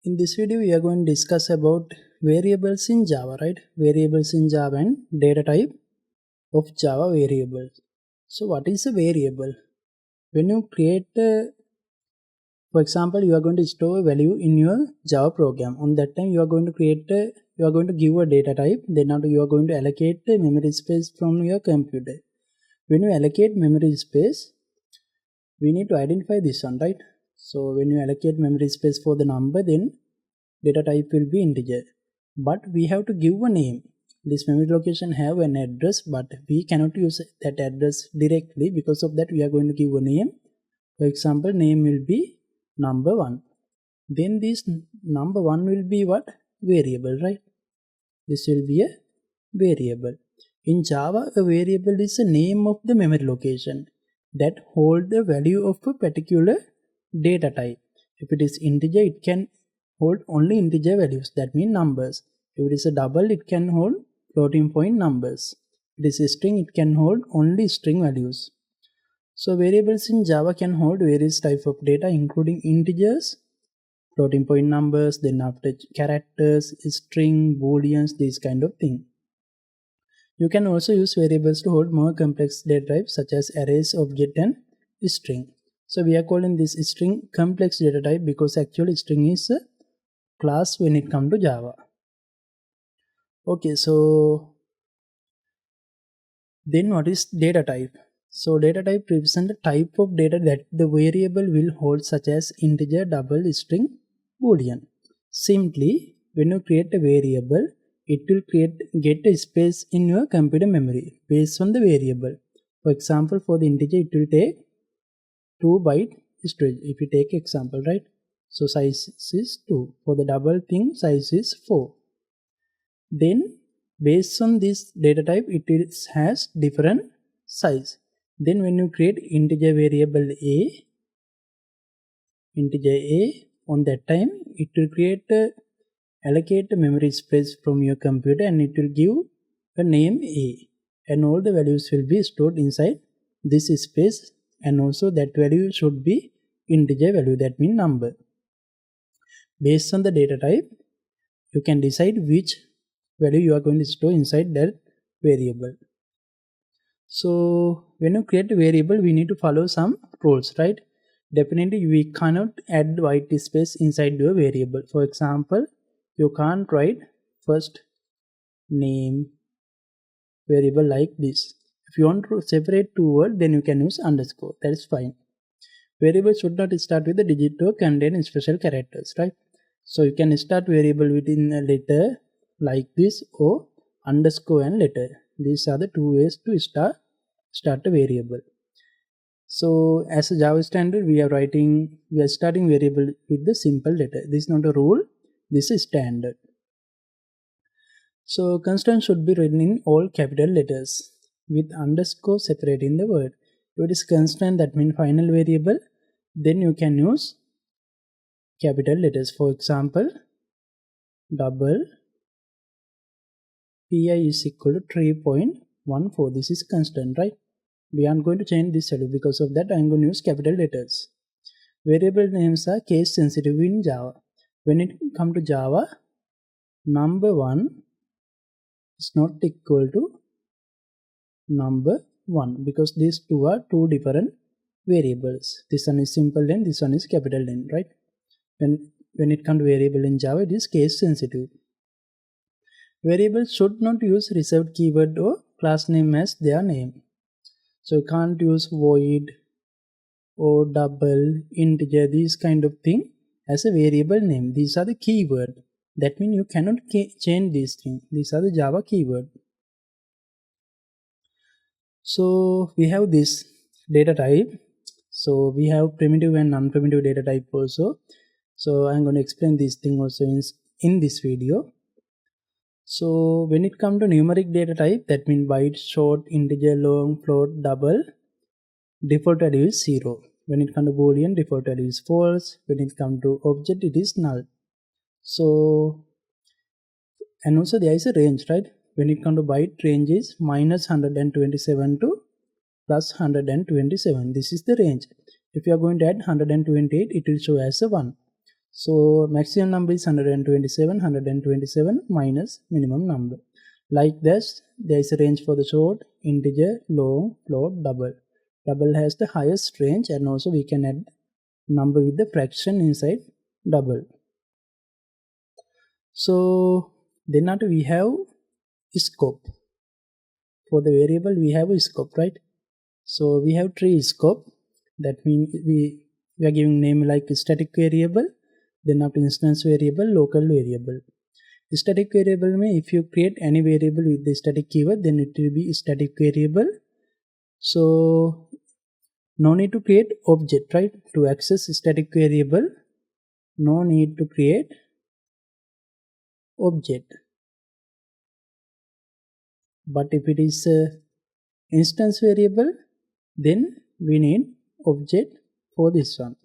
In this video, we are going to discuss about variables in Java, right? Variables in Java and data type of Java variables. So what is a variable? When you create for example, you are going to store a value in your Java program. On that time, you are going to give a data type. Then after you are going to allocate the memory space from your computer. When you allocate memory space, we need to identify this one, right? So when you allocate memory space for the number, then data type will be integer. But we have to give a name. This memory location have an address, but we cannot use that address directly. Because of that, we are going to give a name. For example, name will be number 1. Then this number 1 will be what? Variable, right? This will be a variable. In Java, a variable is a name of the memory location that hold the value of a particular data type. If it is integer, it can hold only integer values, that means numbers. If it is a double, it can hold floating point numbers. If it is a string, it can hold only string values. So variables in Java can hold various types of data, including integers, floating point numbers, then after characters, string, booleans, these kind of thing. You can also use variables to hold more complex data types such as arrays, object, and string. So we are calling this string complex data type because actually string is a class when it comes to Java. Okay, so then what is data type? So data type represents the type of data that the variable will hold, such as integer, double, string, boolean. Simply, when you create a variable, it will get a space in your computer memory based on the variable. For example, for the integer, it will take 2 byte storage. If you take example, right? So size is 2. For the double thing, size is 4. Then based on this data type, it has different size. Then when you create integer variable on that time, it will allocate the memory space from your computer, and it will give a name A, and all the values will be stored inside this space, and also that value should be integer value, that means number. Based on the data type, you can decide which value you are going to store inside that variable. So when you create a variable, we need to follow some rules, right? Definitely we cannot add white space inside your variable. For example, you can't write first name variable like this. If you want to separate two words, then you can use underscore. That is fine. Variable should not start with a digit or contain special characters, right? So you can start variable within a letter like this, or underscore and letter. These are the two ways to start a variable. So as a Java standard, we are starting variable with the simple letter. This is not a rule, this is standard. So constant should be written in all capital letters with underscore separating the word. If it is constant, that means final variable, then you can use capital letters. For example, double pi is equal to 3.14. This is constant, right? We aren't going to change this value. Because of that, I am going to use capital letters. Variable names are case sensitive in Java. When it comes to Java, number 1 is not equal to number 1, because these two are two different variables. This one is simple len, this one is capital N, right? When it comes to variable in Java, it is case sensitive. Variables should not use reserved keyword or class name as their name. So you can't use void or double, integer, these kind of thing as a variable name. These are the keyword. That means you cannot change these things. These are the Java keyword. So we have this data type. So we have primitive and non-primitive data type also. So I'm going to explain this thing also in this video. So when it comes to numeric data type, that means byte, short, integer, long, float, double, default value is 0. When it comes to boolean, default value is false. When it comes to object, it is null. So, and also there is a range, right? When it comes to byte, range is minus 127 to plus 127. This is the range. If you are going to add 128, it will show as a 1. So maximum number is 127, 127 minus minimum number. Like this, there is a range for the short, integer, long, float, double. Double has the highest range, and also we can add number with the fraction inside double. So then after we have scope. For the variable we have a scope, right? So we have three scope. That means we are giving name like static variable, then after instance variable, local variable. Static variable means if you create any variable with the static keyword, then it will be static variable. So no need to create object, right? To access static variable, no need to create object. But if it is a instance variable, then we need object for this one.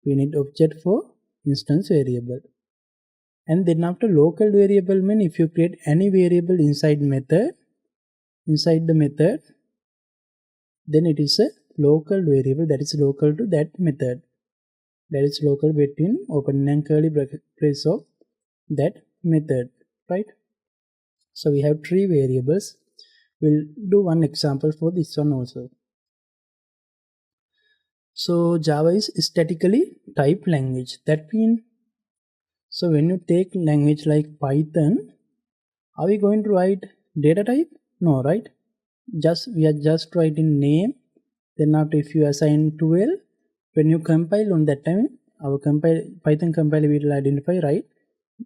We need object for instance variable. And then after local variable mean if you create any variable inside the method, then it is a local variable that is local to that method. That is local between opening and curly brace of that method, right? So we have three variables. We'll do one example for this one also. So Java is statically typed language. That means, so when you take language like Python, are we going to write data type? No, right? We are just writing name. Then after if you assign 12, when you compile on that time, our Python compiler will identify, right?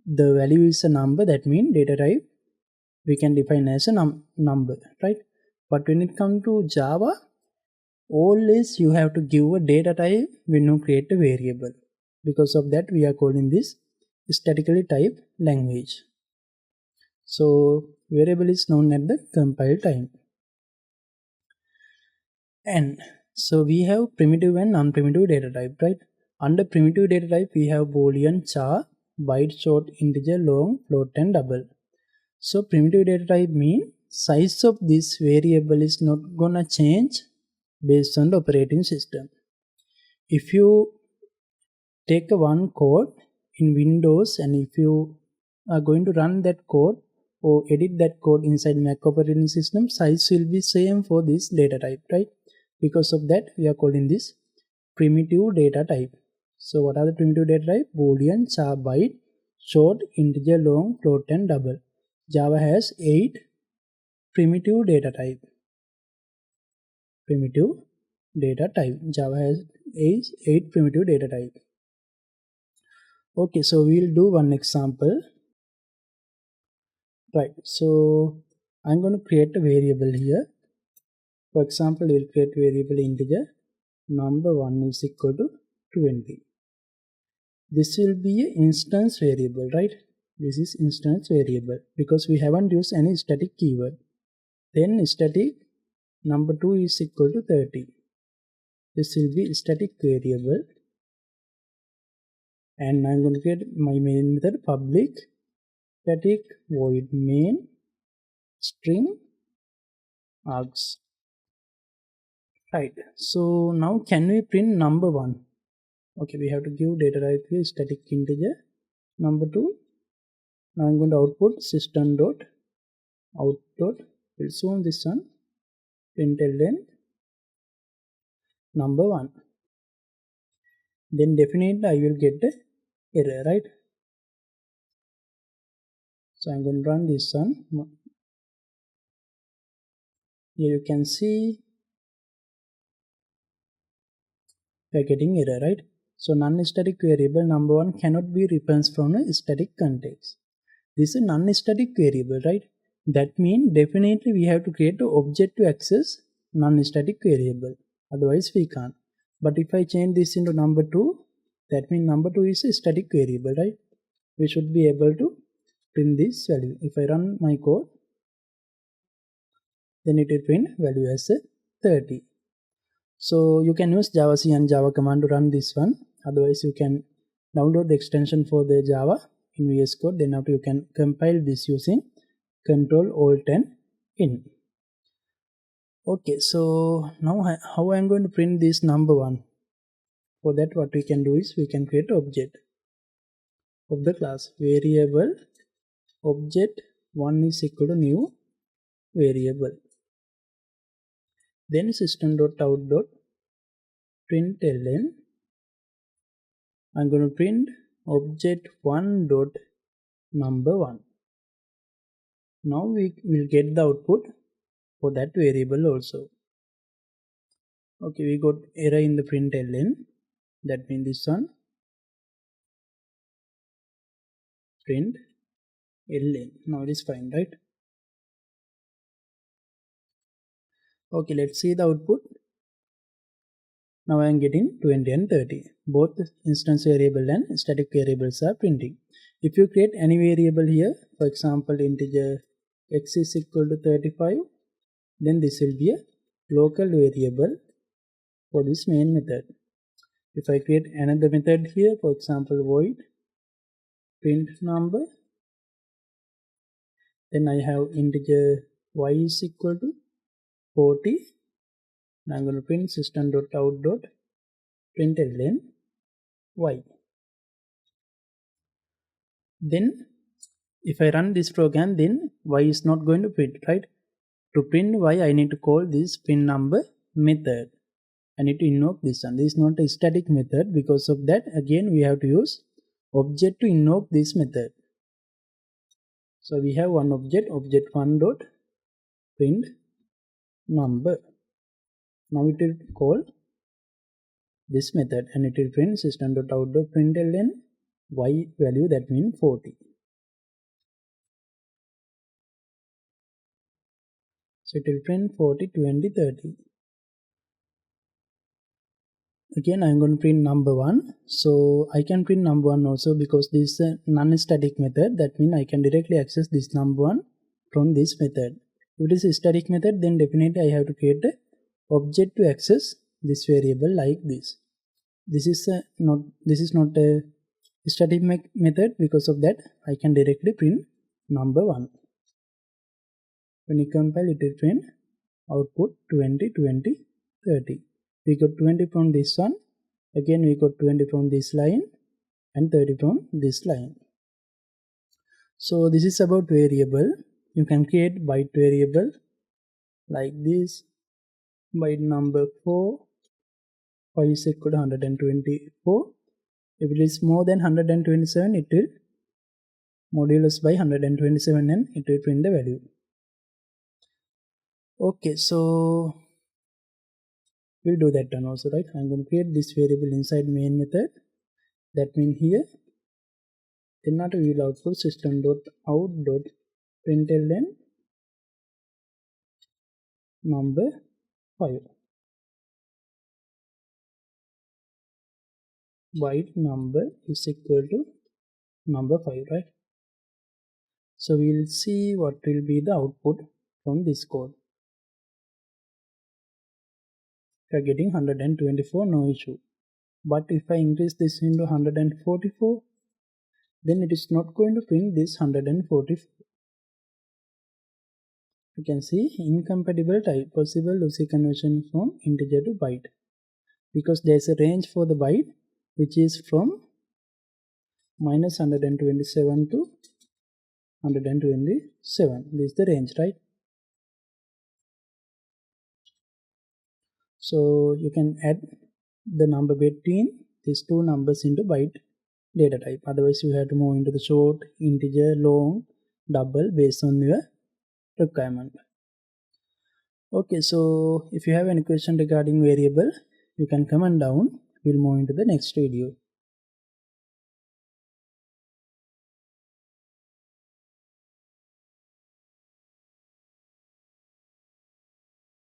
The value is a number, that means data type we can define as a number, right? But when it comes to Java, always you have to give a data type when you create a variable. Because of that, we are calling this statically typed language. So variable is known at the compile time. And so we have primitive and non-primitive data type, right? Under primitive data type, we have boolean, char, byte, short, integer, long, float, and double. So primitive data type mean size of this variable is not gonna change based on the operating system. If you take one code in Windows and if you are going to run that code or edit that code inside Mac operating system, size will be same for this data type, right? Because of that, we are calling this primitive data type. So what are the primitive data type? Boolean, char, byte, short, integer, long, float, and double. Java has 8 primitive data type. Java has 8 primitive data type. Okay, so we'll do one example. Right, so I'm going to create a variable here. For example, we'll create variable integer number 1 is equal to 20. This will be an instance variable, right? This is instance variable because we haven't used any static keyword. Then static number 2 is equal to 30. This will be static variable. And I'm going to create my main method public static void main string args. Right. So now can we print number 1? Okay, we have to give data type here static integer number 2. Now I'm going to output system dot out dot will show this one println number 1. Then definitely I will get the error, right? So I'm going to run this one. Here you can see we are getting error, right? So non-static variable number 1 cannot be referenced from a static context. This is a non-static variable, right? That means definitely we have to create an object to access non-static variable. Otherwise we can't. But if I change this into number 2, that means number 2 is a static variable, right? We should be able to print this value. If I run my code, then it will print value as a 30. So you can use Java C and Java command to run this one. Otherwise you can download the extension for the Java in VS Code. Then after you can compile this using Control Alt and in. Okay, so now how I am going to print this number 1. For that, what we can do is we can create object of the class variable object 1 is equal to new variable. Then system.out.println, I'm going to print object 1 dot number 1. Now we will get the output for that variable also. Okay, we got error in the println. That means this one print ln. Now it is fine, right? Okay, let's see the output. Now I am getting 20 and 30. Both instance variable and static variables are printing. If you create any variable here, for example integer x is equal to 35, then this will be a local variable for this main method. If I create another method here, for example void print number, then I have integer y is equal to 40. Now I'm going to print system.out.println y. Then if I run this program, then y is not going to print, right? To print y, I need to call this print number method. I need to invoke this one. This is not a static method. Because of that, again we have to use object to invoke this method. So we have one object 1 dot print number. Now it will call this method and it will print system.out.println y value, that means 40. So it will print 40, 20, 30. Again I am going to print number 1. So I can print number 1 also because this is a non-static method. That means I can directly access this number 1 from this method. If it is a static method, then definitely I have to create an object to access this variable like this. This is not a static method. Because of that, I can directly print number 1. When you compile, it will print output 20, 20, 30. We got 20 from this one. Again we got 20 from this line and 30 from this line. So this is about variable. You can create byte variable like this. Byte number 4, y is equal to 124. If it is more than 127, it will modulus by 127 and it will print the value. Okay, so we'll do that one also, right? I'm going to create this variable inside main method. That means here, then not we will output system.out.println number 5. Byte number is equal to number 5, right? So we'll see what will be the output from this code. We are getting 124, no issue. But if I increase this into 144, then it is not going to print this 144. You can see incompatible type, possible to see conversion from integer to byte. Because there is a range for the byte which is from minus 127 to 127. This is the range, right? So you can add the number between these two numbers into byte data type. Otherwise you have to move into the short, integer, long, double based on your requirement. Okay, so if you have any question regarding variable, you can comment down. We'll move into the next video.